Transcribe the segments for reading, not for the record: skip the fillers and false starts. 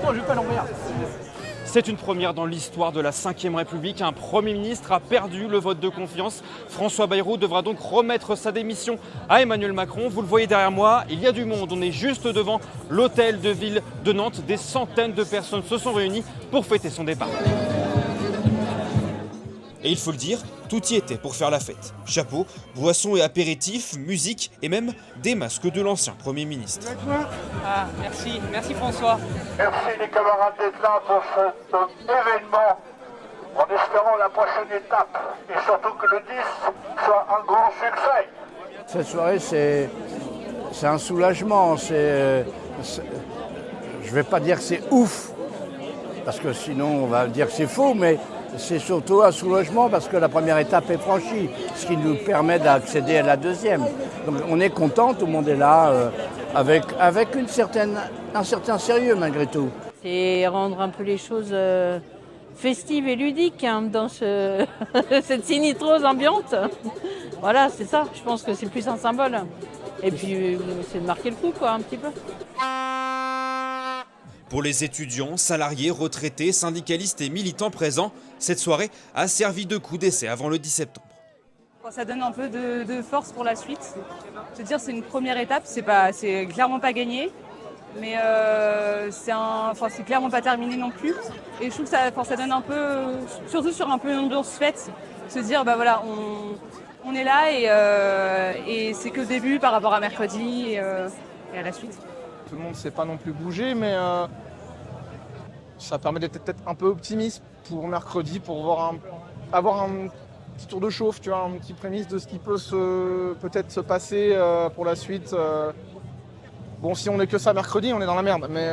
moi je vais pas l'emmerde. C'est une première dans l'histoire de la Ve République. Un Premier ministre a perdu le vote de confiance. François Bayrou devra donc remettre sa démission à Emmanuel Macron. Vous le voyez derrière moi, il y a du monde. On est juste devant l'hôtel de ville de Nantes. Des centaines de personnes se sont réunies pour fêter son départ. Et il faut le dire, tout y était pour faire la fête. Chapeau, boissons et apéritifs, musique et même des masques de l'ancien Premier ministre. Ah, merci François. Merci les camarades d'être là pour cet événement, en espérant la prochaine étape et surtout que le 10 soit un grand succès. Cette soirée, c'est un soulagement. Je ne vais pas dire que c'est ouf, parce que sinon on va dire que c'est faux, mais c'est surtout un soulagement parce que la première étape est franchie, ce qui nous permet d'accéder à la deuxième. Donc on est content, tout le monde est là, avec un certain sérieux malgré tout. C'est rendre un peu les choses festives et ludiques dans cette sinistrose ambiante. Voilà, c'est ça, je pense que c'est plus un symbole. Et puis c'est de marquer le coup, quoi, un petit peu. Pour les étudiants, salariés, retraités, syndicalistes et militants présents, cette soirée a servi de coup d'essai avant le 10 septembre. Ça donne un peu de force pour la suite. Je veux dire, c'est une première étape, c'est clairement pas gagné, mais c'est clairement pas terminé non plus. Et je trouve que ça donne un peu, surtout sur un peu une ambiance fête, se dire bah voilà, on est là et c'est que le début par rapport à mercredi et à la suite. Tout le monde ne s'est pas non plus bougé, mais ça permet d'être peut-être un peu optimiste pour mercredi, pour avoir un petit tour de chauffe, tu vois, un petit prémisse de ce qui peut peut-être se passer pour la suite. Bon, si on n'est que ça mercredi, on est dans la merde, mais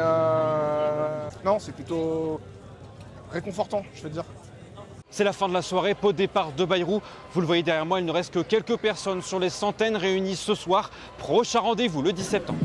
non, c'est plutôt réconfortant, je veux dire. C'est la fin de la soirée, pot de départ de Bayrou. Vous le voyez derrière moi, il ne reste que quelques personnes sur les centaines réunies ce soir. Prochain rendez-vous le 10 septembre.